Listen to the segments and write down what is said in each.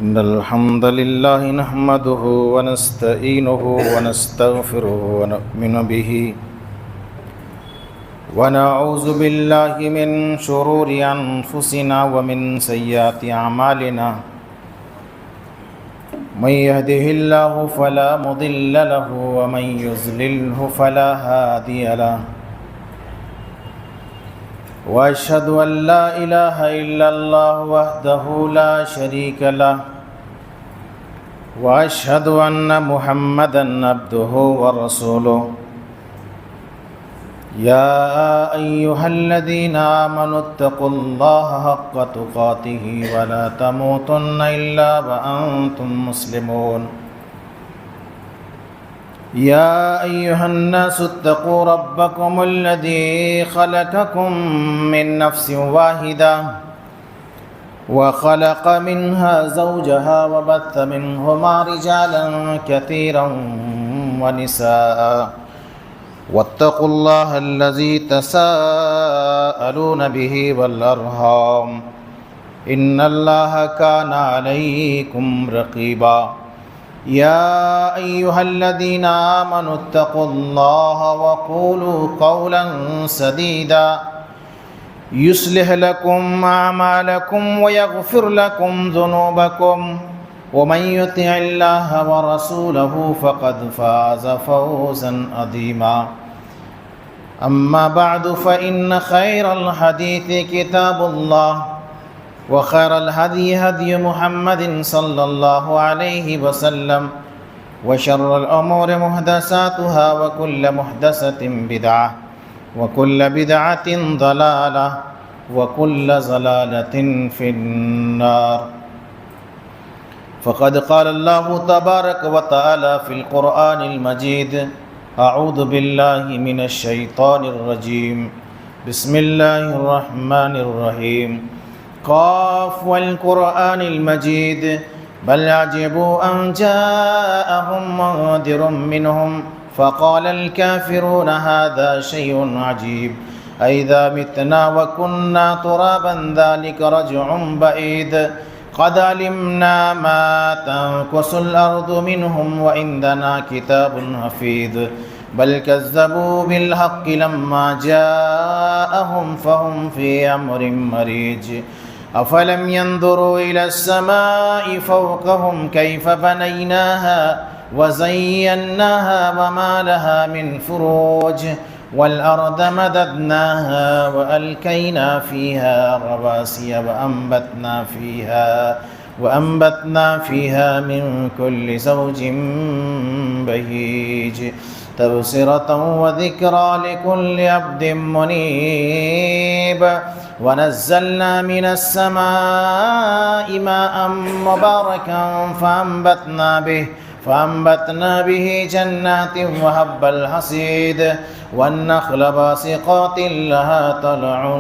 إن الحمد لله نحمده ونستعينه ونستغفره ونؤمن به ونعوذ بالله من شرور أنفسنا ومن سيئات أعمالنا من يهده الله فلا مضل له ومن يضلله فلا هادي له وأشهد أن لا إله إلا الله وحده لا شريك له وأشهد أن محمدًا عبده ورسوله يا أيها الذين آمنوا اتقوا الله حق تقاته ولا تموتن إلا وأنتم مسلمون يا أيها الناس اتقوا ربكم الذي خلقكم من نفس واحدة وخلق منها زوجها وبث منهما رجالا كثيرا ونساء واتقوا الله الذي تساءلون به والأرحام إن الله كان عليكم رقيبا يا أيها الذين آمنوا اتقوا الله وقولوا قولا سديدا يصلح لكم أعمالكم ويغفر لكم ذنوبكم ومن يطع الله ورسوله فقد فاز فوزا عظيما أما بعد فإن خير الحديث كتاب الله وخير الهدي هدي محمد صلى الله عليه وسلم وشر الأمور محدثاتها وكل محدثة بدعة وكل بدعة ضلالة وكل ضلالة في النار فقد قال الله تبارك وتعالى في القرآن المجيد أعوذ بالله من الشيطان الرجيم بسم الله الرحمن الرحيم قاف والقرآن المجيد بل عجبوا أن جاءهم منذر منهم فقال الكافرون هذا شيء عجيب أئذا متنا وكنا ترابا ذلك رجع بعيد قد علمنا ما تنقص الأرض منهم وعندنا كتاب حفيظ بل كذبوا بالحق لما جاءهم فهم في أمر مريج أفلم ينظروا إلى السماء فوقهم كيف بنيناها وزيناها وما لها من فروج والأرض مددناها وألقينا فيها رواسي وأنبتنا فيها من كل زوج بهيج تبصرة وذكرى لكل عبد منيب ونزلنا من السماء ماء مباركا فأنبتنا به جنات وحب الحصيد والنخل باسقات لها طلع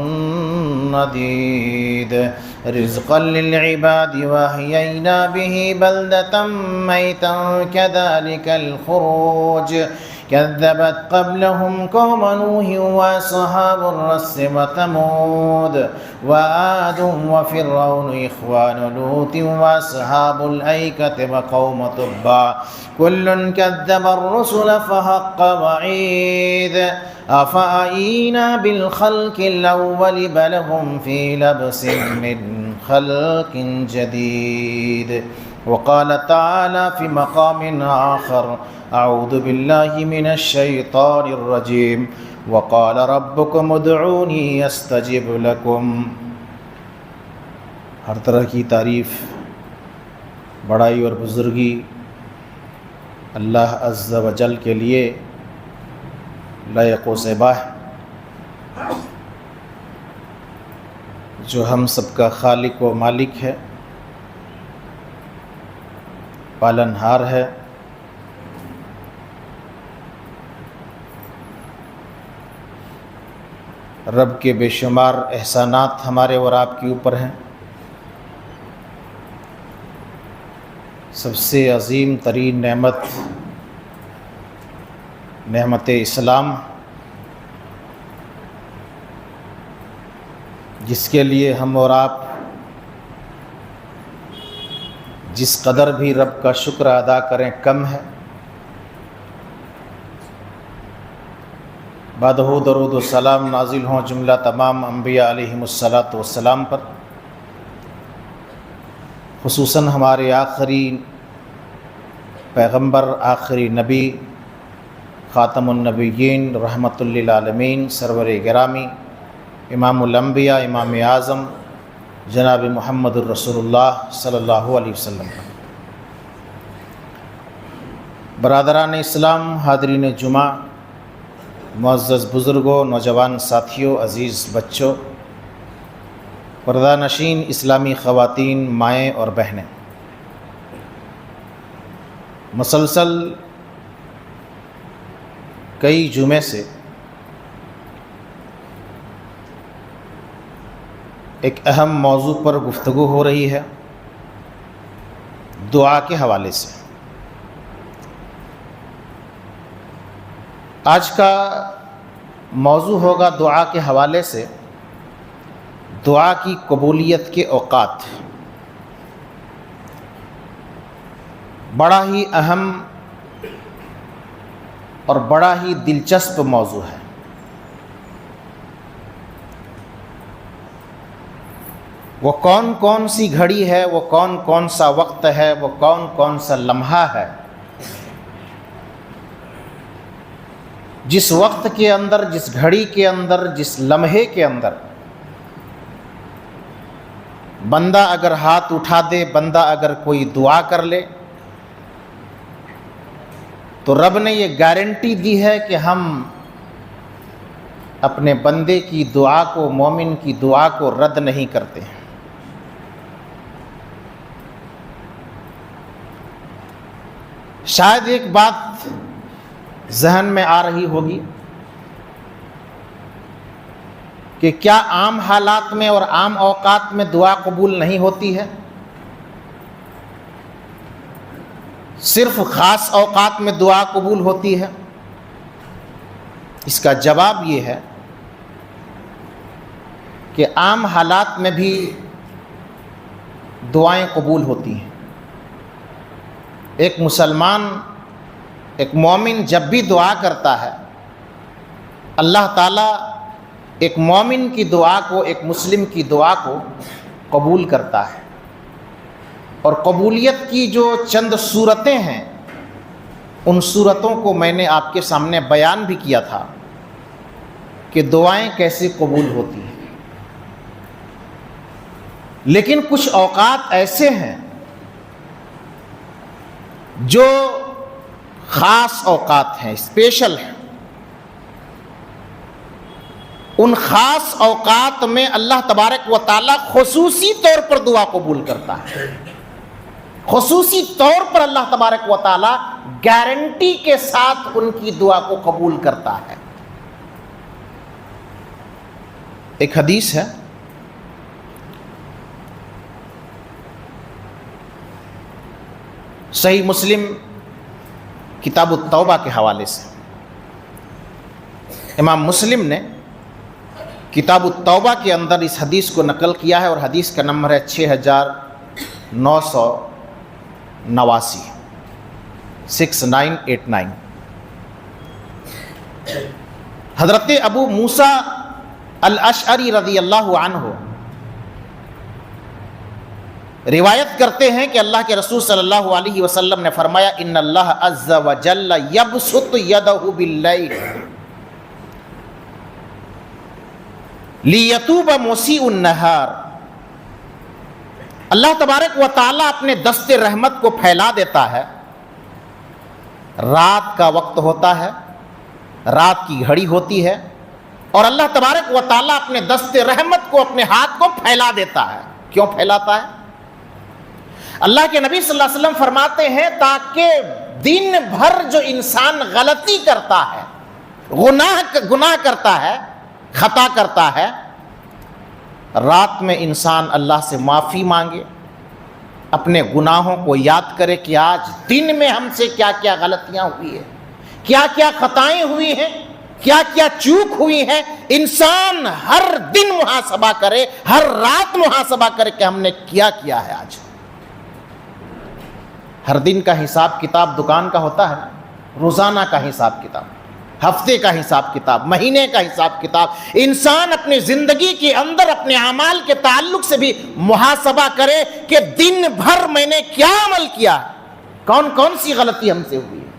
نضيد رزقا للعباد وأحيينا به بلدة ميتا كذلك الخروج كذبت قبلهم قوم نوح وأصحاب الرس وثمود وعاد وفرعون إخوان لوط وأصحاب الأيكة وقوم تبع كل كذب الرسل فحق وعيد أفأعينا بالخلق الأول بل هم في لبس من خلق جديد وقال تعالى في مقام آخر أعوذ بالله من الشيطان الرجيم وقال ربكم ادعوني استجب لكم ہر طرح کی تعریف بڑائی اور بزرگی اللہ عز و جل کے لیے لائق و زیبا ہے جو ہم سب کا خالق و مالک ہے، پالنہار ہے، رب کے بے شمار احسانات ہمارے اور آپ کے اوپر ہیں۔ سب سے عظیم ترین نعمت اسلام، جس کے لیے ہم اور آپ جس قدر بھی رب کا شکر ادا کریں کم ہے۔ بعدہ درود و سلام نازل ہوں جملہ تمام انبیاء علیہم الصلاۃ والسلام پر، خصوصاً ہمارے آخری پیغمبر، آخری نبی، خاتم النبیین، رحمت للعالمین، سرور گرامی، امام الانبیاء، امام اعظم جناب محمد الرسول اللہ صلی اللہ علیہ وسلم پر۔ برادران اسلام، حاضرین جمعہ، معزز بزرگوں، نوجوان ساتھیوں، عزیز بچوں، پردہ نشین اسلامی خواتین، مائیں اور بہنیں، مسلسل کئی جمعے سے ایک اہم موضوع پر گفتگو ہو رہی ہے، دعا کے حوالے سے۔ آج کا موضوع ہوگا دعا کے حوالے سے دعا کی قبولیت کے اوقات۔ بڑا ہی اہم اور بڑا ہی دلچسپ موضوع ہے۔ وہ کون کون سی گھڑی ہے، وہ کون کون سا وقت ہے، وہ کون کون سا لمحہ ہے جس وقت کے اندر، جس گھڑی کے اندر، جس لمحے کے اندر بندہ اگر ہاتھ اٹھا دے، بندہ اگر کوئی دعا کر لے، تو رب نے یہ گارنٹی دی ہے کہ ہم اپنے بندے کی دعا کو، مومن کی دعا کو رد نہیں کرتے ہیں۔ شاید ایک بات ذہن میں آ رہی ہوگی کہ کیا عام حالات میں اور عام اوقات میں دعا قبول نہیں ہوتی ہے؟ صرف خاص اوقات میں دعا قبول ہوتی ہے؟ اس کا جواب یہ ہے کہ عام حالات میں بھی دعائیں قبول ہوتی ہیں۔ ایک مسلمان، ایک مومن جب بھی دعا کرتا ہے، اللہ تعالیٰ ایک مومن کی دعا کو، ایک مسلم کی دعا کو قبول کرتا ہے۔ اور قبولیت کی جو چند صورتیں ہیں، ان صورتوں کو میں نے آپ کے سامنے بیان بھی کیا تھا کہ دعائیں کیسے قبول ہوتی ہیں۔ لیکن کچھ اوقات ایسے ہیں جو خاص اوقات ہیں، اسپیشل ہیں۔ ان خاص اوقات میں اللہ تبارک و تعالیٰ خصوصی طور پر دعا قبول کرتا ہے۔ خصوصی طور پر اللہ تبارک و تعالیٰ گارنٹی کے ساتھ ان کی دعا کو قبول کرتا ہے۔ ایک حدیث ہے، صحیح مسلم کتاب التوبہ کے حوالے سے، امام مسلم نے کتاب التوبہ کے اندر اس حدیث کو نقل کیا ہے، اور حدیث کا نمبر ہے 6989، 6989۔ حضرت ابو موسیٰ الاشعری رضی اللہ عنہ روایت کرتے ہیں کہ اللہ کے رسول صلی اللہ علیہ وسلم نے فرمایا، ان اللہ عز وجل یبسط یدہ باللیل لیتوب مسیء النہار۔ اللہ تبارک و تعالیٰ اپنے دست رحمت کو پھیلا دیتا ہے، رات کا وقت ہوتا ہے، رات کی گھڑی ہوتی ہے، اور اللہ تبارک و تعالیٰ اپنے دست رحمت کو، اپنے ہاتھ کو پھیلا دیتا ہے۔ کیوں پھیلاتا ہے؟ اللہ کے نبی صلی اللہ علیہ وسلم فرماتے ہیں تاکہ دن بھر جو انسان غلطی کرتا ہے، گناہ کرتا ہے، خطا کرتا ہے، رات میں انسان اللہ سے معافی مانگے، اپنے گناہوں کو یاد کرے کہ آج دن میں ہم سے کیا کیا غلطیاں ہوئی ہیں، کیا کیا خطائیں ہوئی ہیں، کیا کیا چوک ہوئی ہیں۔ انسان ہر دن محاسبہ کرے، ہر رات محاسبہ کرے کہ ہم نے کیا کیا ہے آج۔ ہر دن کا حساب کتاب دکان کا ہوتا ہے، روزانہ کا حساب کتاب، ہفتے کا حساب کتاب، مہینے کا حساب کتاب۔ انسان اپنی زندگی کے اندر اپنے اعمال کے تعلق سے بھی محاسبہ کرے کہ دن بھر میں نے کیا عمل کیا، کون کون سی غلطی ہم سے ہوئی ہے۔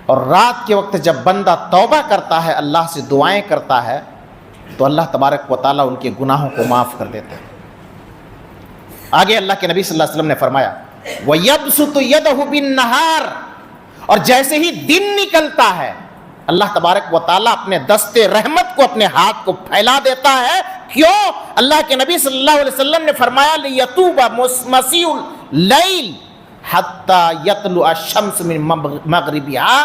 اور رات کے وقت جب بندہ توبہ کرتا ہے، اللہ سے دعائیں کرتا ہے، تو اللہ تبارک و تعالیٰ ان کے گناہوں کو معاف کر دیتے ہیں۔ آگے اللہ کے نبی صلی اللہ علیہ وسلم نے فرمایا وَيَبْسُطُ يَدَهُ بِالنَّهَارِ، اور جیسے ہی دن نکلتا ہے اللہ تبارک و تعالیٰ اپنے دست رحمت کو، اپنے ہاتھ کو پھیلا دیتا ہے۔ کیوں؟ اللہ کے نبی صلی اللہ علیہ وسلم نے فرمایا لِيَتُوبَ مَسِيءُ اللَّيْلِ حَتَّى يَطْلُعَ الشَّمْسُ مِن مَغْرِبِهَا،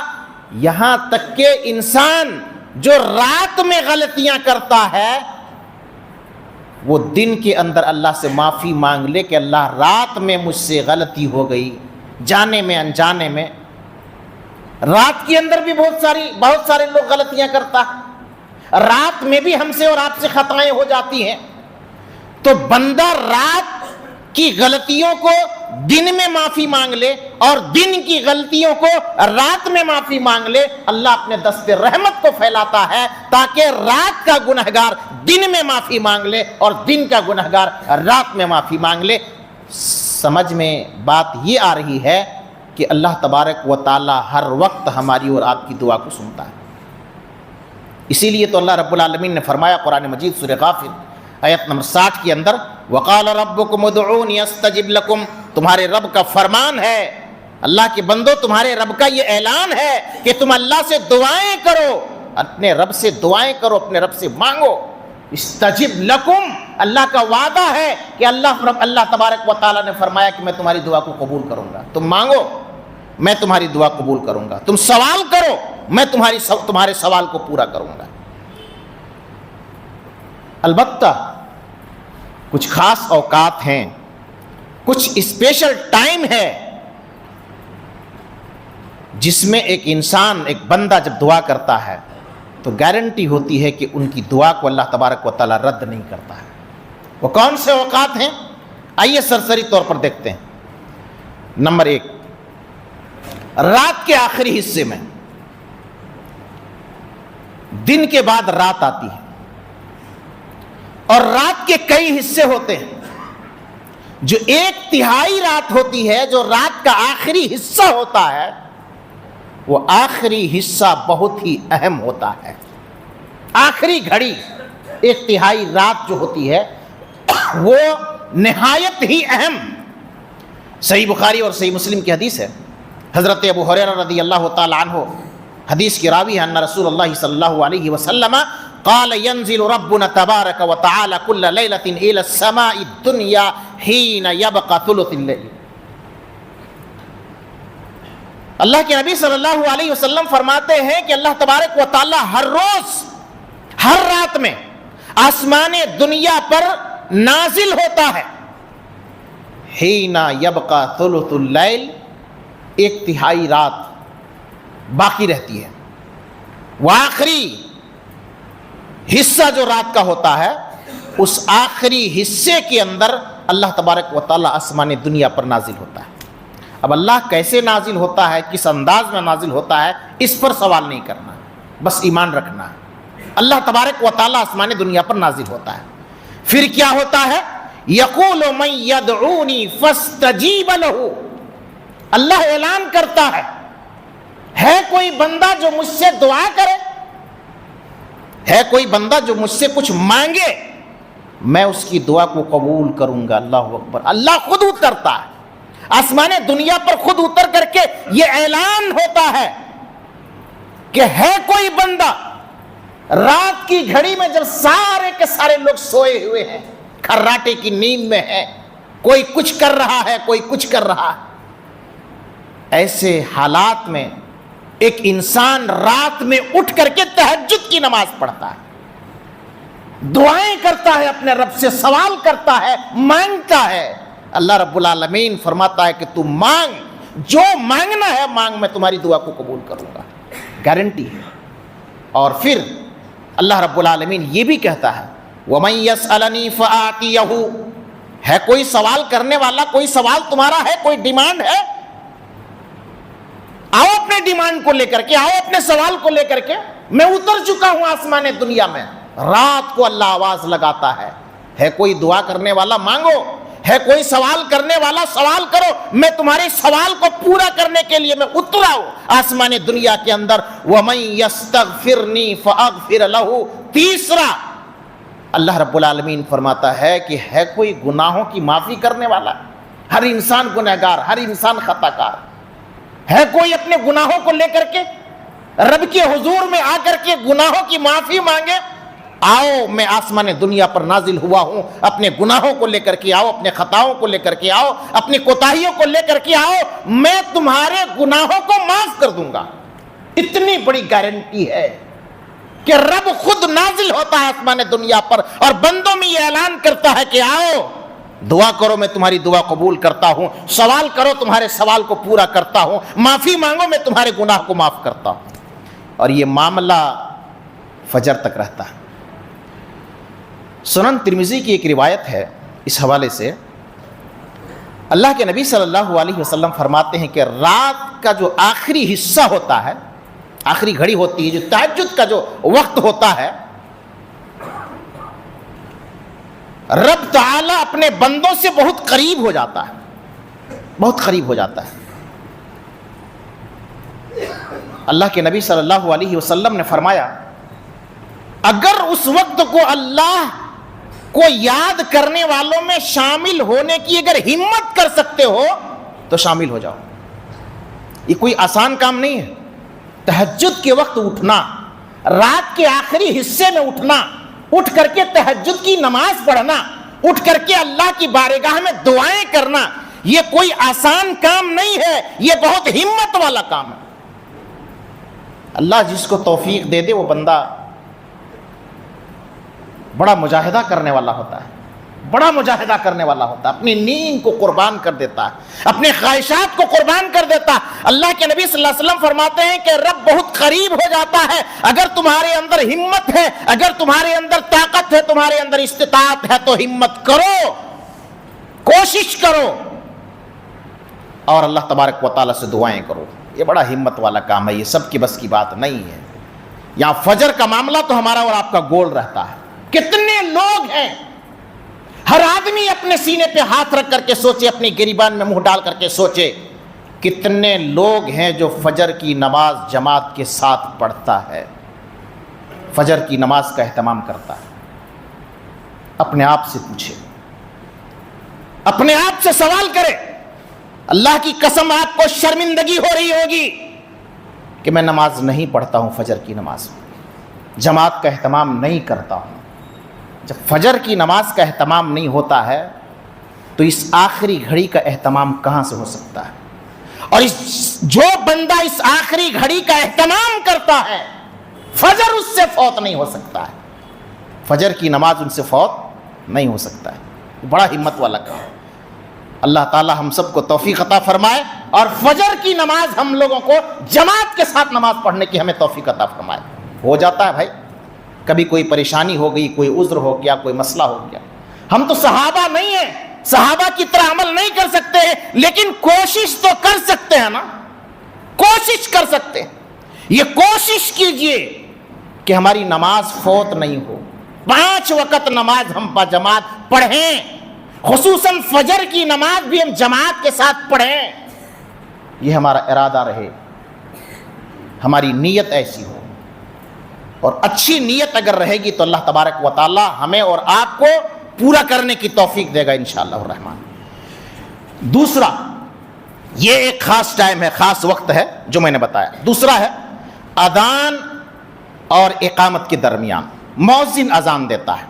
یہاں تک کہ انسان جو رات میں غلطیاں کرتا ہے وہ دن کے اندر اللہ سے معافی مانگ لے کہ اللہ رات میں مجھ سے غلطی ہو گئی، جانے میں انجانے میں۔ رات کے اندر بھی بہت سارے لوگ غلطیاں کرتا ہے، رات میں بھی ہم سے اور آپ سے خطائیں ہو جاتی ہیں۔ تو بندہ رات کی غلطیوں کو دن میں معافی مانگ لے اور دن کی غلطیوں کو رات میں معافی مانگ لے، اللہ اپنے دست رحمت کو پھیلاتا ہے تاکہ رات کا گنہگار دن میں معافی مانگ لے اور دن کا گنہگار رات میں معافی مانگ لے۔ سمجھ میں بات یہ آ رہی ہے کہ اللہ تبارک و تعالی ہر وقت ہماری اور آپ کی دعا کو سنتا ہے۔ اسی لیے تو اللہ رب العالمین نے فرمایا قرآن مجید سورہ غافر آیت نمبر 60 کے اندر وَقَالَ رَبُّكُمُ ادْعُونِي أَسْتَجِبْ لَكُمْ، تمہارے رب کا فرمان ہے، اللہ کے بندو تمہارے رب کا یہ اعلان ہے کہ تم اللہ سے دعائیں کرو، اپنے رب سے دعائیں کرو، اپنے رب سے مانگو۔ استجب لکم، اللہ کا وعدہ ہے کہ اللہ تبارک و تعالیٰ نے فرمایا کہ میں تمہاری دعا کو قبول کروں گا۔ تم مانگو میں تمہاری دعا قبول کروں گا، تم سوال کرو میں تمہارے سوال کو پورا کروں گا۔ البتہ کچھ خاص اوقات ہیں، کچھ اسپیشل ٹائم ہے جس میں ایک انسان، ایک بندہ جب دعا کرتا ہے تو گارنٹی ہوتی ہے کہ ان کی دعا کو اللہ تبارک و تعالیٰ رد نہیں کرتا ہے۔ وہ کون سے اوقات ہیں؟ آئیے سرسری طور پر دیکھتے ہیں۔ نمبر 1، رات کے آخری حصے میں، دن کے بعد رات آتی ہے اور رات کے کئی حصے ہوتے ہیں۔ جو 1/3 رات ہوتی ہے، جو رات کا آخری حصہ ہوتا ہے، وہ آخری حصہ بہت ہی اہم ہوتا ہے۔ آخری گھڑی 1/3 رات جو ہوتی ہے وہ نہایت ہی اہم۔ صحیح بخاری اور صحیح مسلم کی حدیث ہے، حضرت ابو ہریرہ رضی اللہ تعالی عنہ حدیث کی راوی ہے، ان رسول اللہ صلی اللہ علیہ وسلم قال ينزل ربنا تبارك وتعالى كل ليلة إلى السماء الدنيا حين يبقى ثلث الليل۔ اللہ کے نبی صلی اللہ علیہ وسلم فرماتے ہیں کہ اللہ تبارک و تعالی ہر روز، ہر رات میں آسمان دنیا پر نازل ہوتا ہے۔ حين يبقى ثلث الليل، 1/3 رات باقی رہتی ہے۔ وہ آخری حصہ جو رات کا ہوتا ہے، اس آخری حصے کے اندر اللہ تبارک و تعالیٰ آسمان دنیا پر نازل ہوتا ہے۔ اب اللہ کیسے نازل ہوتا ہے، کس انداز میں نازل ہوتا ہے، اس پر سوال نہیں کرنا، بس ایمان رکھنا ہے۔ اللہ تبارک و تعالیٰ آسمان دنیا پر نازل ہوتا ہے۔ پھر کیا ہوتا ہے؟ یقول من یدعونی فاستجیب لہ، اللہ اعلان کرتا ہے کوئی بندہ جو مجھ سے دعا کرے، ہے کوئی بندہ جو مجھ سے کچھ مانگے، میں اس کی دعا کو قبول کروں گا۔ اللہ اکبر، اللہ خود اترتا ہے آسمان دنیا پر، خود اتر کر کے یہ اعلان ہوتا ہے کہ ہے کوئی بندہ، رات کی گھڑی میں جب سارے کے سارے لوگ سوئے ہوئے ہیں، کھراٹے کی نیند میں ہے، کوئی کچھ کر رہا ہے، کوئی کچھ کر رہا ہے، ایسے حالات میں ایک انسان رات میں اٹھ کر کے تہجد کی نماز پڑھتا ہے، دعائیں کرتا ہے، اپنے رب سے سوال کرتا ہے، مانگتا ہے۔ اللہ رب العالمین فرماتا ہے کہ تم مانگ، جو مانگنا ہے مانگ، میں تمہاری دعا کو قبول کروں گا، گارنٹی ہے۔ اور پھر اللہ رب العالمین یہ بھی کہتا ہے وَمَن يَسْأَلَنِي فَآتِيَهُ، ہے کوئی سوال کرنے والا؟ کوئی سوال تمہارا ہے؟ کوئی ڈیمانڈ ہے؟ آؤ اپنے ڈیمانڈ کو لے کر کے، آؤ اپنے سوال کو لے کر کے۔ میں اتر چکا ہوں آسمان دنیا میں۔ رات کو اللہ آواز لگاتا ہے کوئی دعا کرنے والا؟ مانگو۔ ہے کوئی سوال کرنے والا؟ سوال کرو۔ میں تمہارے سوال کو پورا کرنے کے لیے میں اترا ہوں آسمان دنیا کے اندر۔ وَمَن يَسْتَغْفِرْنِي فَأَغْفِرْ لَهُ۔ تیسرا اللہ رب العالمین فرماتا ہے کہ ہے کوئی گناہوں کی معافی کرنے والا؟ ہر انسان گنہگار، ہر انسان خطا کار ہے۔ کوئی اپنے گناہوں کو لے کر کے رب کے حضور میں آ کر کے گناہوں کی معافی مانگے؟ آؤ، میں آسمان دنیا پر نازل ہوا ہوں، اپنے گناہوں کو لے کر کے آؤ، اپنے خطاؤں کو لے کر کے آؤ، اپنی کوتاہیوں کو لے کر کے آؤ، میں تمہارے گناہوں کو معاف کر دوں گا۔ اتنی بڑی گارنٹی ہے کہ رب خود نازل ہوتا ہے آسمان دنیا پر اور بندوں میں یہ اعلان کرتا ہے کہ آؤ، دعا کرو، میں تمہاری دعا قبول کرتا ہوں، سوال کرو، تمہارے سوال کو پورا کرتا ہوں، معافی مانگو، میں تمہارے گناہ کو معاف کرتا ہوں۔ اور یہ معاملہ فجر تک رہتا ہے۔ سنن ترمذی کی ایک روایت ہے اس حوالے سے، اللہ کے نبی صلی اللہ علیہ وسلم فرماتے ہیں کہ رات کا جو آخری حصہ ہوتا ہے، آخری گھڑی ہوتی ہے، جو تہجد کا جو وقت ہوتا ہے، رب تعالی اپنے بندوں سے بہت قریب ہو جاتا ہے، بہت قریب ہو جاتا ہے۔ اللہ کے نبی صلی اللہ علیہ وسلم نے فرمایا اگر اس وقت کو اللہ کو یاد کرنے والوں میں شامل ہونے کی اگر ہمت کر سکتے ہو تو شامل ہو جاؤ۔ یہ کوئی آسان کام نہیں ہے۔ تہجد کے وقت اٹھنا، رات کے آخری حصے میں اٹھنا، اٹھ کر کے تہجد کی نماز پڑھنا، اٹھ کر کے اللہ کی بارگاہ میں دعائیں کرنا، یہ کوئی آسان کام نہیں ہے، یہ بہت ہمت والا کام ہے۔ اللہ جس کو توفیق دے دے وہ بندہ بڑا مجاہدہ کرنے والا ہوتا ہے، بڑا مجاہدہ کرنے والا ہوتا ہے، اپنی نیند کو قربان کر دیتا ہے، اپنے خواہشات کو قربان کر دیتا ہے۔ اللہ کے نبی صلی اللہ علیہ وسلم فرماتے ہیں کہ رب بہت قریب ہو جاتا ہے اگر تمہارے اندر ہمت ہے، اگر تمہارے اندر طاقت ہے، تمہارے اندر استطاعت ہے تو ہمت کرو، کوشش کرو اور اللہ تبارک و تعالیٰ سے دعائیں کرو۔ یہ بڑا ہمت والا کام ہے، یہ سب کی بس کی بات نہیں ہے۔ یہاں فجر کا معاملہ تو ہمارا اور آپ کا گول رہتا ہے۔ کتنے لوگ ہیں، ہر آدمی اپنے سینے پہ ہاتھ رکھ کر کے سوچے، اپنی گریبان میں منہ ڈال کر کے سوچے، کتنے لوگ ہیں جو فجر کی نماز جماعت کے ساتھ پڑھتا ہے، فجر کی نماز کا اہتمام کرتا ہے؟ اپنے آپ سے پوچھے، اپنے آپ سے سوال کرے۔ اللہ کی قسم آپ کو شرمندگی ہو رہی ہوگی کہ میں نماز نہیں پڑھتا ہوں، فجر کی نماز جماعت کا اہتمام نہیں کرتا ہوں۔ جب فجر کی نماز کا اہتمام نہیں ہوتا ہے تو اس آخری گھڑی کا اہتمام کہاں سے ہو سکتا ہے؟ اور جو بندہ اس آخری گھڑی کا اہتمام کرتا ہے فجر اس سے فوت نہیں ہو سکتا ہے، فجر کی نماز ان سے فوت نہیں ہو سکتا ہے۔ بڑا ہمت والا کام۔ اللہ تعالی ہم سب کو توفیق عطا فرمائے اور فجر کی نماز ہم لوگوں کو جماعت کے ساتھ نماز پڑھنے کی ہمیں توفیق عطا فرمائے۔ ہو جاتا ہے بھائی، کبھی کوئی پریشانی ہو گئی، کوئی عذر ہو گیا، کوئی مسئلہ ہو گیا، ہم تو صحابہ نہیں ہیں، صحابہ کی طرح عمل نہیں کر سکتے ہیں، لیکن کوشش تو کر سکتے ہیں نا، کوشش کر سکتے ہیں۔ یہ کوشش کیجئے کہ ہماری نماز فوت نہیں ہو، 5 وقت نماز ہم جماعت پڑھیں، خصوصاً فجر کی نماز بھی ہم جماعت کے ساتھ پڑھیں۔ یہ ہمارا ارادہ رہے، ہماری نیت ایسی ہو، اور اچھی نیت اگر رہے گی تو اللہ تبارک و تعالی ہمیں اور آپ کو پورا کرنے کی توفیق دے گا انشاءاللہ الرحمن۔ دوسرا، یہ ایک خاص ٹائم ہے، خاص وقت ہے جو میں نے بتایا۔ دوسرا ہے اذان اور اقامت کے درمیان مؤذن اذان دیتا ہے،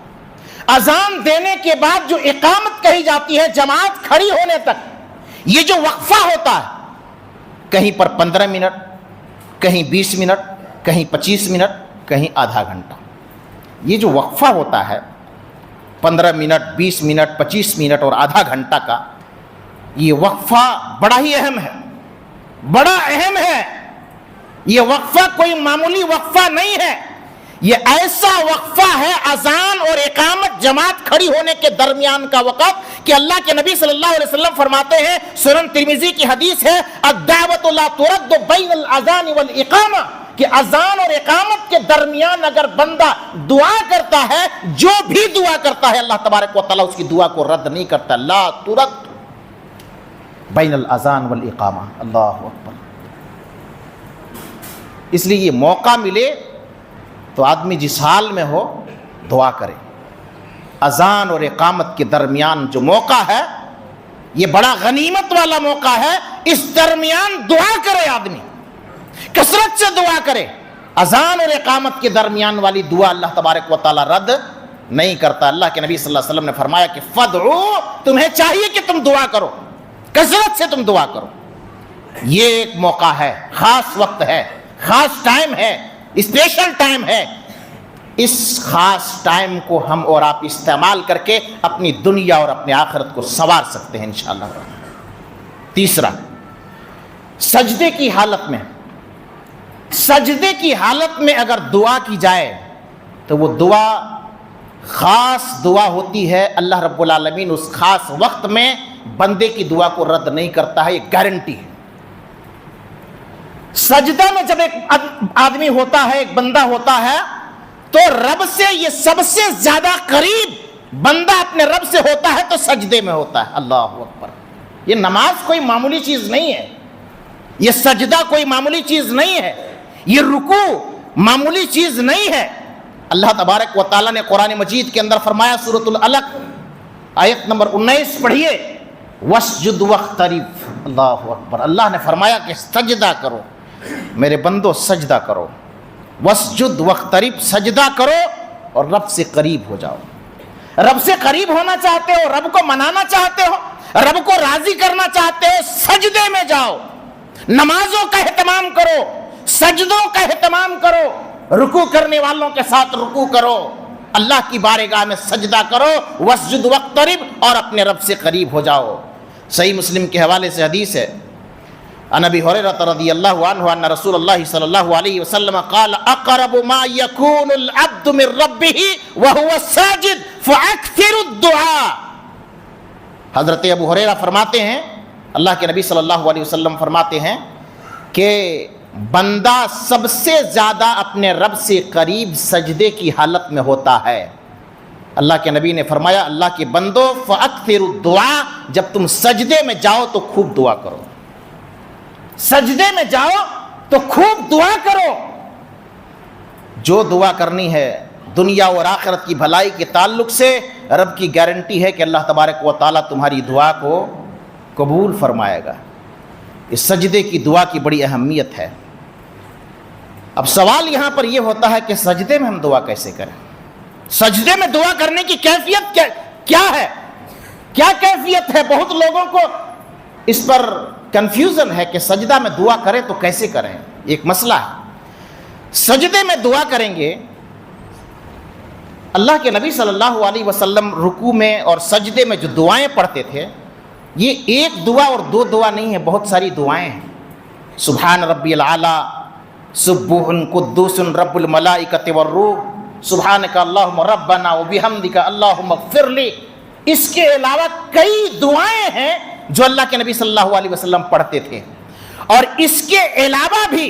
اذان دینے کے بعد جو اقامت کہی جاتی ہے جماعت کھڑی ہونے تک، یہ جو وقفہ ہوتا ہے، کہیں پر 15 منٹ، کہیں 20 منٹ، کہیں 25 منٹ، کہیں آدھا گھنٹہ، یہ جو وقفہ ہوتا ہے 15 منٹ، 20 منٹ، 25 منٹ اور آدھا گھنٹہ کا، یہ وقفہ بڑا ہی اہم ہے، بڑا اہم ہے۔ یہ وقفہ کوئی معمولی وقفہ نہیں ہے، یہ ایسا وقفہ ہے اذان اور اقامت جماعت کھڑی ہونے کے درمیان کا وقت کہ اللہ کے نبی صلی اللہ علیہ وسلم فرماتے ہیں، سنن ترمذی کی حدیث ہے، الدعوۃ لا ترد بین الاذان والاقامہ، کہ اذان اور اقامت کے درمیان اگر بندہ دعا کرتا ہے، جو بھی دعا کرتا ہے اللہ تبارک و تعالیٰ اس کی دعا کو رد نہیں کرتا. لا ترد بین الاذان والاقامہ. اللہ اکبر. اس لیے یہ موقع ملے تو آدمی جس حال میں ہو دعا کرے. اذان اور اقامت کے درمیان جو موقع ہے یہ بڑا غنیمت والا موقع ہے. اس درمیان دعا کرے، آدمی کثرت سے دعا کرے. اذان اور اقامت کے درمیان والی دعا اللہ تبارک و تعالی رد نہیں کرتا. اللہ کے نبی صلی اللہ علیہ وسلم نے فرمایا کہ فدعو، تمہیں چاہیے کہ تم دعا کرو، کثرت سے تم دعا کرو. یہ ایک موقع ہے، خاص وقت ہے، خاص ٹائم ہے، اسپیشل ٹائم ہے. اس خاص ٹائم کو ہم اور آپ استعمال کر کے اپنی دنیا اور اپنی آخرت کو سنوار سکتے ہیں انشاءاللہ. تیسرا، سجدے کی حالت میں، سجدے کی حالت میں اگر دعا کی جائے تو وہ دعا خاص دعا ہوتی ہے. اللہ رب العالمین اس خاص وقت میں بندے کی دعا کو رد نہیں کرتا ہے، یہ گارنٹی ہے. سجدہ میں جب ایک آدمی ہوتا ہے، ایک بندہ ہوتا ہے، تو رب سے یہ سب سے زیادہ قریب بندہ اپنے رب سے ہوتا ہے تو سجدے میں ہوتا ہے. اللہ اکبر. یہ نماز کوئی معمولی چیز نہیں ہے، یہ سجدہ کوئی معمولی چیز نہیں ہے، یہ رکوع معمولی چیز نہیں ہے. اللہ تبارک و تعالیٰ نے قرآن مجید کے اندر فرمایا، سورۃ العلق آیت نمبر 19 پڑھیے، وَاسْجُدْ وَاقْتَرِب. اللہ اکبر. اللہ نے فرمایا کہ سجدہ کرو میرے بندو، سجدہ کرو. وَاسْجُدْ وَاقْتَرِب، سجدہ کرو اور رب سے قریب ہو جاؤ. رب سے قریب ہونا چاہتے ہو، رب کو منانا چاہتے ہو، رب کو راضی کرنا چاہتے ہو، سجدے میں جاؤ. نمازوں کا اہتمام کرو، سجدوں کا اہتمام کرو، رکوع کرنے والوں کے ساتھ رکوع کرو، اللہ کی بارگاہ میں سجدہ کرو. وَاسْجُدْ وَاقْتَرِب، اور اپنے رب سے قریب ہو جاؤ. صحیح مسلم کے حوالے سے حدیث ہے، عن ابی ہریرہ رضی اللہ عنہ ان رسول اللہ صلی اللہ علیہ وسلم قال اقرب ما يكون العبد من ربه وهو ساجد فاكثر الدعاء. حضرت ابو ہریرہ فرماتے ہیں، اللہ کے نبی صلی اللہ علیہ وسلم فرماتے ہیں کہ بندہ سب سے زیادہ اپنے رب سے قریب سجدے کی حالت میں ہوتا ہے. اللہ کے نبی نے فرمایا، اللہ کے بندو فاکثر الدعاء، جب تم سجدے میں جاؤ تو خوب دعا کرو. سجدے میں جاؤ تو خوب دعا کرو. جو دعا کرنی ہے دنیا اور آخرت کی بھلائی کے تعلق سے، رب کی گارنٹی ہے کہ اللہ تبارک و تعالیٰ تمہاری دعا کو قبول فرمائے گا. اس سجدے کی دعا کی بڑی اہمیت ہے. اب سوال یہاں پر یہ ہوتا ہے کہ سجدے میں ہم دعا کیسے کریں؟ سجدے میں دعا کرنے کی کیفیت کیا ہے؟ کیا کیفیت ہے؟ بہت لوگوں کو اس پر کنفیوژن ہے کہ سجدہ میں دعا کریں تو کیسے کریں. ایک مسئلہ ہے. سجدے میں دعا کریں گے، اللہ کے نبی صلی اللہ علیہ وسلم رکوع میں اور سجدے میں جو دعائیں پڑھتے تھے، یہ ایک دعا اور دو دعا نہیں ہے، بہت ساری دعائیں ہیں. سبحان ربی العالی، سبوح قدوس رب الملائکۃ والروح، سبحانک اللہم ربنا وبحمدک اللہم اغفر لی. اس کے علاوہ کئی دعائیں ہیں جو اللہ کے نبی صلی اللہ علیہ وسلم پڑھتے تھے. اور اس کے علاوہ بھی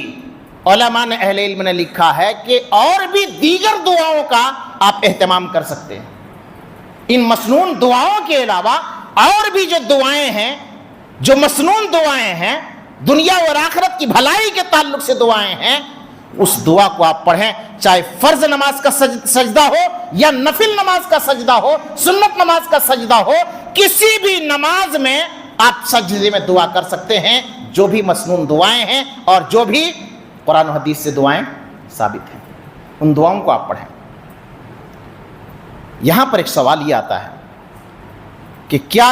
علماء نے، اہل علم نے لکھا ہے کہ اور بھی دیگر دعاؤں کا آپ اہتمام کر سکتے ہیں. ان مسنون دعاؤں کے علاوہ اور بھی جو دعائیں ہیں، جو مسنون دعائیں ہیں، دنیا اور آخرت کی بھلائی کے تعلق سے دعائیں ہیں، اس دعا کو آپ پڑھیں. چاہے فرض نماز کا سجدہ ہو یا نفل نماز کا سجدہ ہو، سنت نماز کا سجدہ ہو، کسی بھی نماز میں آپ سجدے میں دعا کر سکتے ہیں. جو بھی مسنون دعائیں ہیں اور جو بھی قرآن و حدیث سے دعائیں ثابت ہیں، ان دعاؤں کو آپ پڑھیں. یہاں پر ایک سوال یہ آتا ہے کہ کیا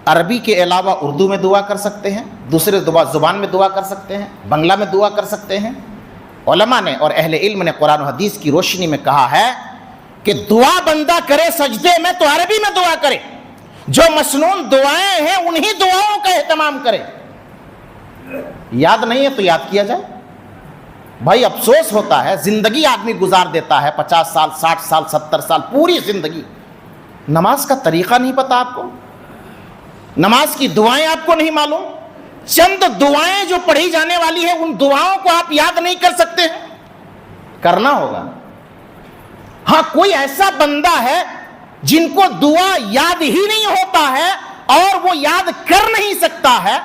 عربی کے علاوہ اردو میں دعا کر سکتے ہیں، دوسرے زبان میں دعا کر سکتے ہیں، بنگلہ میں دعا کر سکتے ہیں؟ علماء نے اور اہل علم نے قرآن و حدیث کی روشنی میں کہا ہے کہ دعا بندہ کرے سجدے میں تو عربی میں دعا کرے. جو مسنون دعائیں ہیں انہی دعاؤں کا اہتمام کرے. یاد نہیں ہے تو یاد کیا جائے. بھائی افسوس ہوتا ہے، زندگی آدمی گزار دیتا ہے 50 سال 60 سال 70 سال پوری زندگی، نماز کا طریقہ نہیں پتا آپ کو، نماز کی دعائیں آپ کو نہیں معلوم، چند دعائیں جو پڑھی جانے والی ہیں ان دعاؤں کو آپ یاد نہیں کر سکتے ہیں۔ کرنا ہوگا۔ ہاں کوئی ایسا بندہ ہے جن کو دعا یاد ہی نہیں ہوتا ہے اور وہ یاد کر نہیں سکتا ہے،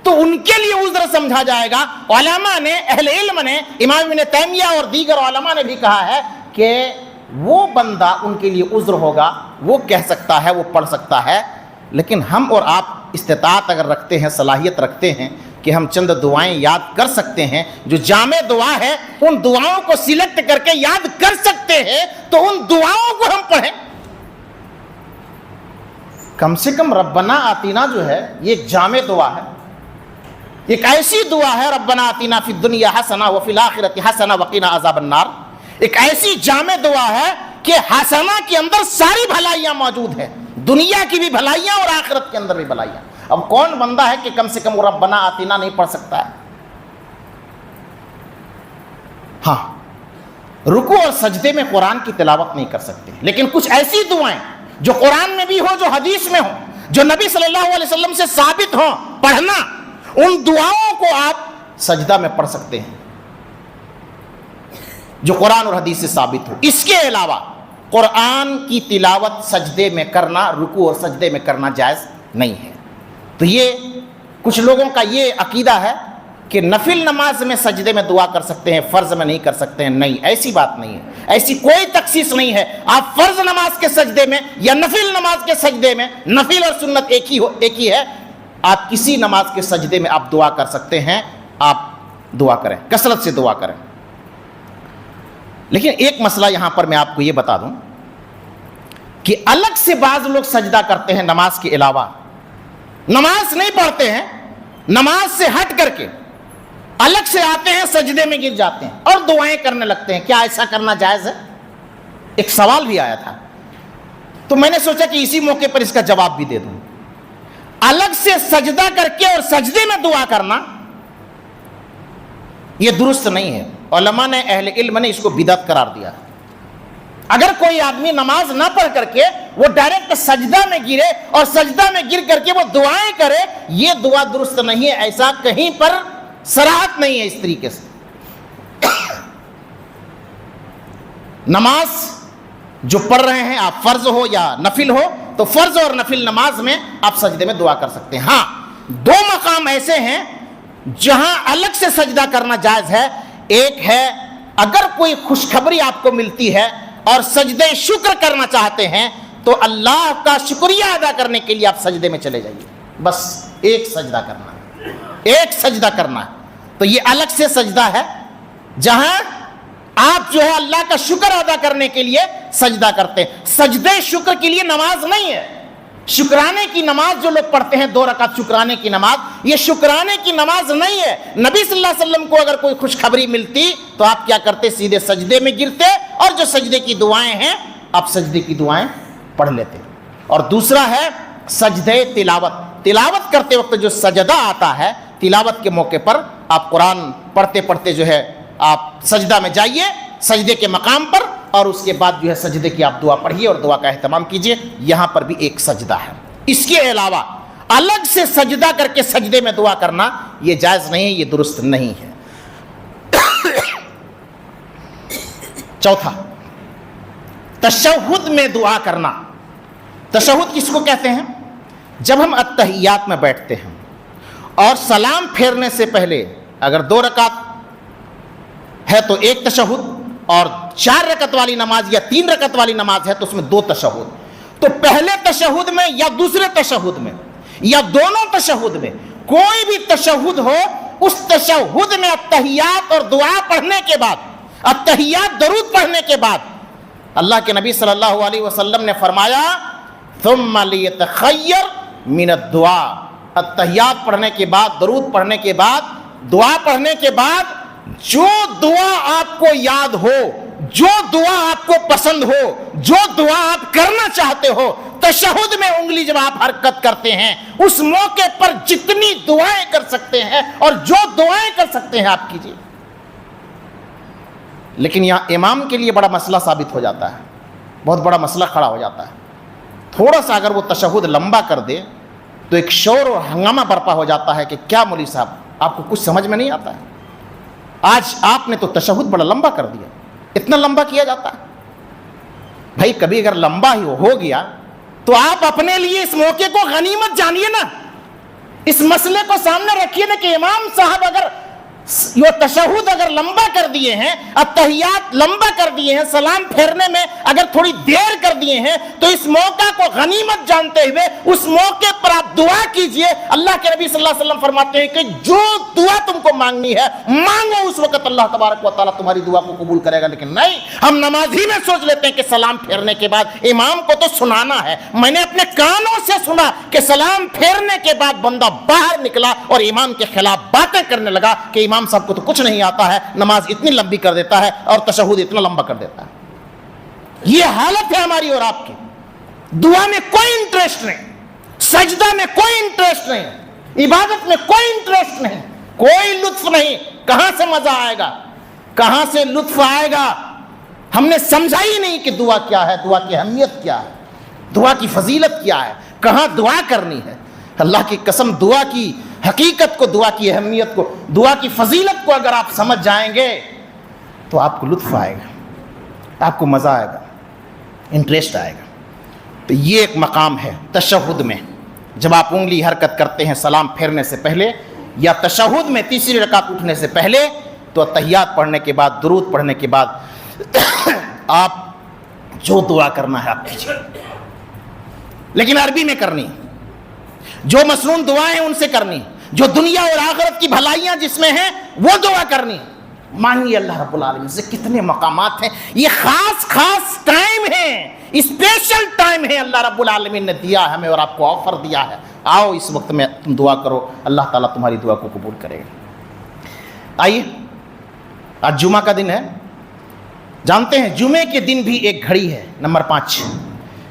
تو ان کے لیے عذر سمجھا جائے گا۔ علماء نے، اہل علم نے، امام ابن تیمیہ اور دیگر علماء نے بھی کہا ہے کہ وہ بندہ ان کے لیے عذر ہوگا، وہ کہہ سکتا ہے، وہ پڑھ سکتا ہے۔ لیکن ہم اور آپ استطاعت اگر رکھتے ہیں، صلاحیت رکھتے ہیں کہ ہم چند دعائیں یاد کر سکتے ہیں جو جامع دعا ہے، ان دعاؤں کو سلیکٹ کر کے یاد کر سکتے ہیں، تو ان دعاؤں کو ہم پڑھیں۔ کم سے کم ربنا آتینا جو ہے یہ ایک جامع دعا ہے، ایک ایسی دعا ہے، ربنا آتینا فی الدنیا حسنہ وفی الآخرۃ حسنہ وقنا عذاب النار، ایک ایسی جامع دعا ہے کہ حسنہ کے اندر ساری بھلائیاں موجود ہیں، دنیا کی بھی بھلائیاں اور آخرت کے اندر بھی بھلائیاں۔ اب کون بندہ ہے کہ کم سے کم وہ ربنا آتینا نہیں پڑھ سکتا ہے؟ ہاں رکوع اور سجدے میں قرآن کی تلاوت نہیں کر سکتے، لیکن کچھ ایسی دعائیں جو قرآن میں بھی ہوں، جو حدیث میں ہوں، جو نبی صلی اللہ علیہ وسلم سے ثابت ہوں پڑھنا، ان دعاؤں کو آپ سجدہ میں پڑھ سکتے ہیں جو قرآن اور حدیث سے ثابت ہو۔ اس کے علاوہ قرآن کی تلاوت سجدے میں کرنا، رکوع اور سجدے میں کرنا جائز نہیں ہے۔ تو یہ کچھ لوگوں کا یہ عقیدہ ہے کہ نفل نماز میں سجدے میں دعا کر سکتے ہیں، فرض میں نہیں کر سکتے ہیں۔ نہیں، ایسی بات نہیں ہے، ایسی کوئی تخصیص نہیں ہے۔ آپ فرض نماز کے سجدے میں یا نفل نماز کے سجدے میں، نفل اور سنت ایک ہی ہے، آپ کسی نماز کے سجدے میں آپ دعا کر سکتے ہیں، آپ دعا کریں، کثرت سے دعا کریں۔ لیکن ایک مسئلہ یہاں پر میں آپ کو یہ بتا دوں کہ الگ سے بعض لوگ سجدہ کرتے ہیں نماز کے علاوہ، نماز نہیں پڑھتے ہیں، نماز سے ہٹ کر کے الگ سے آتے ہیں، سجدے میں گر جاتے ہیں اور دعائیں کرنے لگتے ہیں۔ کیا ایسا کرنا جائز ہے؟ ایک سوال بھی آیا تھا، تو میں نے سوچا کہ اسی موقع پر اس کا جواب بھی دے دوں۔ الگ سے سجدہ کر کے اور سجدے میں دعا کرنا یہ درست نہیں ہے۔ علماء نے، اہل علم نے اس کو بدعت قرار دیا۔ اگر کوئی آدمی نماز نہ پڑھ کر کے وہ ڈائریکٹ سجدہ میں گرے اور سجدہ میں گر کر کے وہ دعائیں کرے، یہ دعا درست نہیں ہے، ایسا کہیں پر صراحت نہیں ہے اس طریقے سے۔ نماز جو پڑھ رہے ہیں آپ، فرض ہو یا نفل ہو، تو فرض اور نفل نماز میں آپ سجدے میں دعا کر سکتے ہیں۔ ہاں دو مقام ایسے ہیں جہاں الگ سے سجدہ کرنا جائز ہے۔ ایک ہے اگر کوئی خوشخبری آپ کو ملتی ہے اور سجدے شکر کرنا چاہتے ہیں تو اللہ کا شکریہ ادا کرنے کے لیے آپ سجدے میں چلے جائیے، بس ایک سجدہ کرنا ہے، ایک سجدہ کرنا ہے، تو یہ الگ سے سجدہ ہے جہاں آپ جو ہے اللہ کا شکر ادا کرنے کے لیے سجدہ کرتے ہیں۔ سجدے شکر کے لیے نماز نہیں ہے۔ شکرانے کی نماز جو لوگ پڑھتے ہیں، 2 رکعت شکرانے کی نماز، یہ شکرانے کی نماز نہیں ہے۔ نبی صلی اللہ علیہ وسلم کو اگر کوئی خوشخبری ملتی تو آپ کیا کرتے؟ سیدھے سجدے میں گرتے اور جو سجدے کی دعائیں ہیں آپ سجدے کی دعائیں پڑھ لیتے۔ اور دوسرا ہے سجدے تلاوت۔ تلاوت کرتے وقت جو سجدہ آتا ہے، تلاوت کے موقع پر آپ قرآن پڑھتے پڑھتے جو ہے آپ سجدہ میں جائیے، سجدے کے مقام پر، اور اس کے بعد جو ہے سجدے کی آپ دعا پڑھیے اور دعا کا اہتمام کیجیے۔ یہاں پر بھی ایک سجدہ ہے۔ اس کے علاوہ الگ سے سجدہ کر کے سجدے میں دعا کرنا یہ جائز نہیں ہے، یہ درست نہیں ہے۔ چوتھا، تشہد میں دعا کرنا۔ تشہد کس کو کہتے ہیں؟ جب ہم اتحیات میں بیٹھتے ہیں اور سلام پھیرنے سے پہلے اگر 2 رکعت ہے تو ایک تشہد، اور 4 رکعت والی نماز یا 3 رکعت والی نماز ہے تو اس میں 2 تشہد۔ تو پہلے تشہد میں یا دوسرے تشہد میں یا دونوں تشہد میں کوئی بھی تشہد ہو، اس تشہد میں اتحیات اور دعا پڑھنے کے بعد، اتحیات درود پڑھنے کے بعد، اللہ کے نبی صلی اللہ علیہ وسلم نے فرمایا ثم لیتخیر من الدعاء، اتحیات پڑھنے کے بعد، درود پڑھنے کے بعد، دعا پڑھنے کے بعد جو دعا آپ کو یاد ہو، جو دعا آپ کو پسند ہو، جو دعا آپ کرنا چاہتے ہو، تشہد میں انگلی جب آپ حرکت کرتے ہیں اس موقع پر جتنی دعائیں کر سکتے ہیں اور جو دعائیں کر سکتے ہیں آپ کیجیے۔ لیکن یہاں امام کے لیے بڑا مسئلہ ثابت ہو جاتا ہے، بہت بڑا مسئلہ کھڑا ہو جاتا ہے۔ تھوڑا سا اگر وہ تشہد لمبا کر دے تو ایک شور اور ہنگامہ برپا ہو جاتا ہے کہ کیا مولوی صاحب آپ کو کچھ سمجھ میں نہیں آتا ہے؟ آج آپ نے تو تشہد بڑا لمبا کر دیا، اتنا لمبا کیا جاتا ہے؟ بھائی کبھی اگر لمبا ہی ہو گیا تو آپ اپنے لیے اس موقع کو غنیمت جانیے نا، اس مسئلے کو سامنے رکھیے نا کہ امام صاحب اگر یہ تشہد اگر لمبا کر دیے ہیں، التحیات لمبا کر دیے ہیں، سلام پھیرنے میں اگر تھوڑی دیر کر دیے ہیں، تو اس موقع کو غنیمت جانتے ہوئے اس موقع پر آپ دعا کیجئے۔ اللہ کے نبی صلی اللہ علیہ وسلم فرماتے ہیں کہ جو دعا تم کو مانگنی ہے مانگو، اس وقت اللہ تبارک و تعالیٰ تمہاری دعا کو قبول کرے گا۔ لیکن نہیں، ہم نماز ہی میں سوچ لیتے ہیں کہ سلام پھیرنے کے بعد امام کو تو سنانا ہے۔ میں نے اپنے کانوں سے سنا کہ سلام پھیرنے کے بعد بندہ باہر نکلا اور امام کے خلاف باتیں کرنے لگا کہ امام صاحب کو تو کچھ نہیں آتا ہے، نماز اتنی لمبی کر دیتا ہے اور تشہد اتنا لمبا کر دیتا ہے۔ یہ حالت ہے ہماری اور آپ کی، دعا میں کوئی انٹرسٹ نہیں، سجدہ میں کوئی انٹرسٹ نہیں، عبادت میں کوئی انٹرسٹ نہیں، کوئی لطف نہیں۔ کہاں سے مزہ آئے گا، کہاں سے لطف آئے گا؟ ہم نے سمجھا ہی نہیں کہ دعا کیا ہے، دعا کی اہمیت کیا ہے، دعا کی فضیلت کیا ہے، کہاں دعا کرنی ہے۔ اللہ کی قسم، دعا کی حقیقت کو، دعا کی اہمیت کو، دعا کی فضیلت کو اگر آپ سمجھ جائیں گے تو آپ کو لطف آئے گا، آپ کو مزہ آئے گا، انٹرسٹ آئے گا۔ تو یہ ایک مقام ہے تشہد میں، جب آپ انگلی حرکت کرتے ہیں سلام پھیرنے سے پہلے یا تشہد میں تیسری رکعت اٹھنے سے پہلے، تو تحیات پڑھنے کے بعد، درود پڑھنے کے بعد آپ جو دعا کرنا ہے آپ کیجیے، لیکن عربی میں کرنی، جو مسنون دعائیں ان سے کرنی، جو دنیا اور آخرت کی بھلائیاں جس میں ہیں وہ دعا کرنی۔ مانگیے اللہ رب العالمین سے۔ کتنے مقامات ہیں، یہ خاص خاص ٹائم ہیں، اسپیشل ٹائم ہے اللہ رب العالمین نے دیا ہمیں اور آپ کو آفر دیا ہے، آؤ اس وقت میں تم دعا کرو، اللہ تعالیٰ تمہاری دعا کو قبول کرے گا۔ آئیے، آج جمعہ کا دن ہے، جانتے ہیں جمعے کے دن بھی ایک گھڑی ہے، نمبر 5،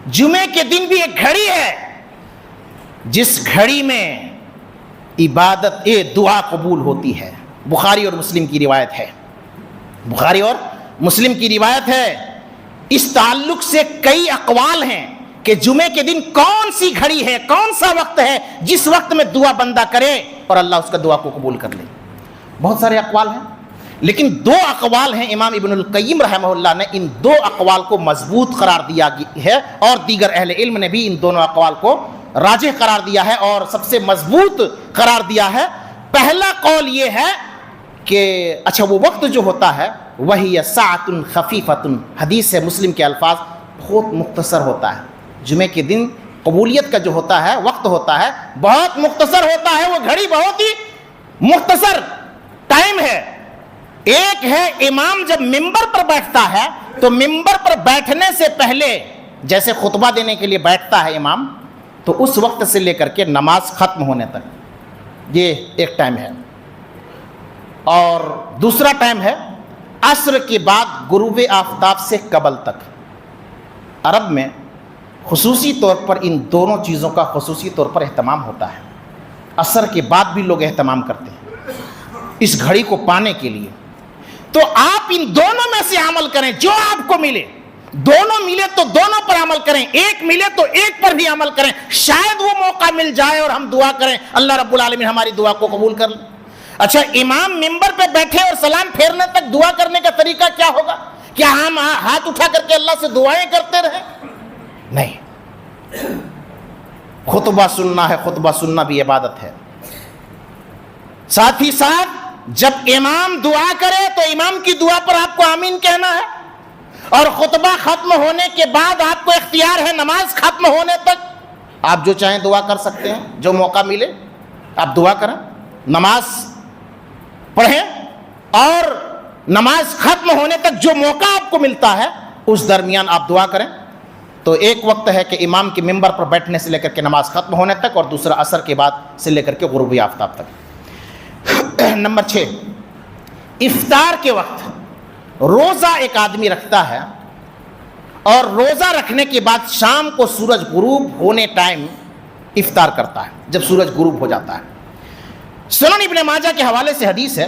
جمعے کے دن بھی ایک گھڑی ہے جس گھڑی میں عبادت دعا قبول ہوتی ہے۔ بخاری اور مسلم کی روایت ہے، بخاری اور مسلم کی روایت ہے۔ اس تعلق سے کئی اقوال ہیں کہ جمعے کے دن کون سی گھڑی ہے، کون سا وقت ہے جس وقت میں دعا بندہ کرے اور اللہ اس کا دعا کو قبول کر لے۔ بہت سارے اقوال ہیں، لیکن 2 اقوال ہیں، امام ابن القیم رحمہ اللہ نے ان 2 اقوال کو مضبوط قرار دیا ہے، اور دیگر اہل علم نے بھی ان دونوں اقوال کو راجح قرار دیا ہے اور سب سے مضبوط قرار دیا ہے۔ پہلا قول یہ ہے کہ اچھا وہ وقت جو ہوتا ہے وہی ساعۃ خفیفۃ، حدیث ہے، مسلم کے الفاظ، بہت مختصر ہوتا ہے۔ جمعے کے دن قبولیت کا جو ہوتا ہے وقت ہوتا ہے بہت مختصر ہوتا ہے، وہ گھڑی بہت ہی مختصر ٹائم ہے۔ ایک ہے امام جب ممبر پر بیٹھتا ہے تو ممبر پر بیٹھنے سے پہلے جیسے خطبہ دینے کے لیے بیٹھتا ہے امام، تو اس وقت سے لے کر کے نماز ختم ہونے تک یہ ایک ٹائم ہے۔ اور دوسرا ٹائم ہے عصر کے بعد غروب آفتاب سے قبل تک۔ عرب میں خصوصی طور پر ان دونوں چیزوں کا خصوصی طور پر اہتمام ہوتا ہے، عصر کے بعد بھی لوگ اہتمام کرتے ہیں اس گھڑی کو پانے کے لیے۔ تو آپ ان دونوں میں سے عمل کریں، جو آپ کو ملے، دونوں ملے تو دونوں پر عمل کریں، ایک ملے تو ایک پر بھی عمل کریں، شاید وہ موقع مل جائے اور ہم دعا کریں اللہ رب العالمین ہماری دعا کو قبول کر لیں۔ اچھا، امام ممبر پہ بیٹھے اور سلام پھیرنے تک دعا کرنے کا طریقہ کیا ہوگا؟ کیا ہم ہاتھ اٹھا کر کے اللہ سے دعائیں کرتے رہیں؟ نہیں، خطبہ سننا ہے، خطبہ سننا بھی عبادت ہے۔ ساتھ ہی ساتھ جب امام دعا کرے تو امام کی دعا پر آپ کو آمین کہنا ہے، اور خطبہ ختم ہونے کے بعد آپ کو اختیار ہے نماز ختم ہونے تک آپ جو چاہیں دعا کر سکتے ہیں، جو موقع ملے آپ دعا کریں، نماز پڑھیں، اور نماز ختم ہونے تک جو موقع آپ کو ملتا ہے اس درمیان آپ دعا کریں۔ تو ایک وقت ہے کہ امام کے ممبر پر بیٹھنے سے لے کر کے نماز ختم ہونے تک، اور دوسرا عصر کے بعد سے لے کر کے غروب آفتاب تک۔ نمبر 6، افطار کے وقت روزہ ایک آدمی رکھتا ہے اور روزہ رکھنے کے بعد شام کو سورج غروب ہونے ٹائم افطار کرتا ہے، جب سورج غروب ہو جاتا ہے۔ سنن ابن ماجہ کے حوالے سے حدیث ہے،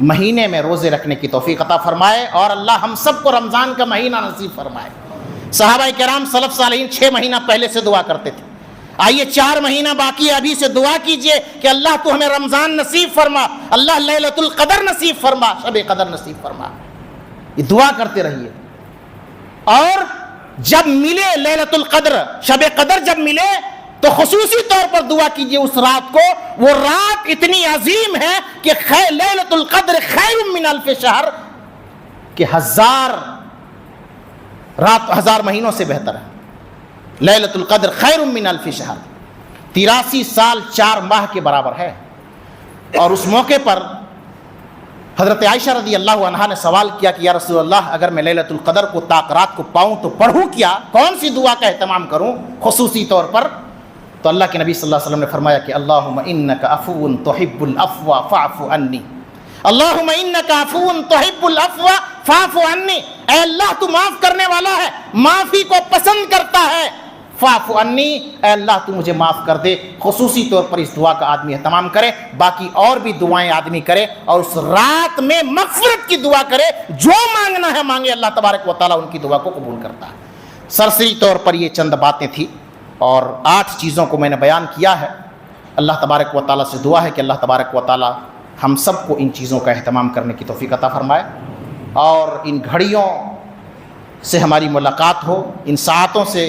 مہینے میں روزے رکھنے کی توفیق عطا فرمائے اور اللہ ہم سب کو رمضان کا مہینہ نصیب فرمائے۔ صحابہ کرام سلف صالحین 6 مہینہ پہلے سے دعا کرتے تھے، آئیے 4 مہینہ باقی ہے، ابھی سے دعا کیجئے کہ اللہ تو ہمیں رمضان نصیب فرما، اللہ لیلۃ القدر نصیب فرما، شب قدر نصیب فرما، یہ دعا کرتے رہیے۔ اور جب ملے لیلۃ القدر، شب قدر جب ملے تو خصوصی طور پر دعا کیجئے اس رات کو، وہ رات اتنی عظیم ہے کہ لیلۃ القدر خیر من الف شہر، کہ 1000 رات 1000 مہینوں سے بہتر ہے۔ لیلۃ القدر خیر من الف شہر 83 سال 4 ماہ کے برابر ہے۔ اور اس موقع پر حضرت عائشہ رضی اللہ عنہا نے سوال کیا کہ یا رسول اللہ اگر میں لیلۃ القدر کو رات کو پاؤں تو پڑھوں کیا، کون سی دعا کا اہتمام کروں خصوصی طور پر؟ تو اللہ کے نبی صلی اللہ علیہ وسلم نے فرمایا کہ اللہم انک عفو تحب العفو فاعف عنی، اللہم انک عفو تحب العفو فاعف عنی، اے اللہ تو معاف کرنے والا ہے، معافی کو پسند کرتا ہے، فاعف عنی، اے اللہ تو مجھے معاف کر دے۔ خصوصی طور پر اس دعا کا آدمی اہتمام کرے، باقی اور بھی دعائیں آدمی کرے، اور اس رات میں مغفرت کی دعا کرے، جو مانگنا ہے مانگے، اللہ تبارک و تعالیٰ ان کی دعا کو قبول کرتا ہے۔ سرسری طور پر یہ چند باتیں تھیں اور 8 چیزوں کو میں نے بیان کیا ہے۔ اللہ تبارک و تعالیٰ سے دعا ہے کہ اللہ تبارک و تعالیٰ ہم سب کو ان چیزوں کا اہتمام کرنے کی توفیق عطا فرمائے، اور ان گھڑیوں سے ہماری ملاقات ہو، ان ساعتوں سے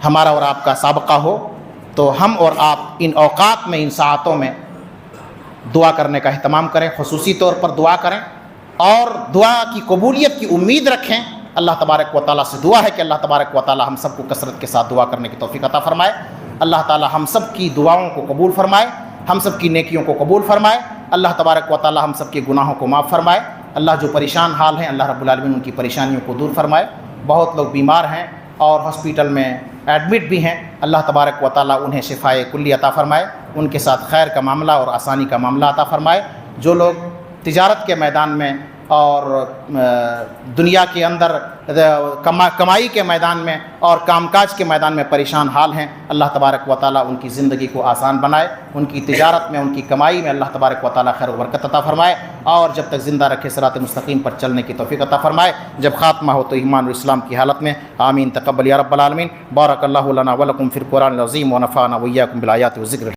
ہمارا اور آپ کا سابقہ ہو، تو ہم اور آپ ان اوقات میں، ان ساعتوں میں دعا کرنے کا اہتمام کریں، خصوصی طور پر دعا کریں اور دعا کی قبولیت کی امید رکھیں۔ اللہ تبارک و تعالیٰ سے دعا ہے کہ اللہ تبارک و تعالیٰ ہم سب کو کثرت کے ساتھ دعا کرنے کی توفیق عطا فرمائے۔ اللہ تعالیٰ ہم سب کی دعاؤں کو قبول فرمائے، ہم سب کی نیکیوں کو قبول فرمائے۔ اللہ تبارک و تعالیٰ ہم سب کے گناہوں کو معاف فرمائے۔ اللہ جو پریشان حال ہیں، اللہ رب العالمین ان کی پریشانیوں کو دور فرمائے۔ بہت لوگ بیمار ہیں اور ہاسپیٹل میں ایڈمٹ بھی ہیں، اللہ تبارک و تعالیٰ انہیں شفائے کلی عطا فرمائے، ان کے ساتھ خیر کا معاملہ اور آسانی کا معاملہ عطا فرمائے۔ جو لوگ تجارت کے میدان میں اور دنیا کے اندر کمائی کے میدان میں اور کام کاج کے میدان میں پریشان حال ہیں، اللہ تبارک و تعالیٰ ان کی زندگی کو آسان بنائے، ان کی تجارت میں، ان کی کمائی میں اللہ تبارک و تعالیٰ خیر و برکت عطا فرمائے، اور جب تک زندہ رکھے صراط مستقیم پر چلنے کی توفیق عطا فرمائے، جب خاتمہ ہو تو ایمان اور اسلام کی حالت میں۔ آمین تقبل یا رب العالمین۔ بارک اللہ لنا ولکم فی القرآن العظیم ونفعنا وإیاکم بالآیات والذکر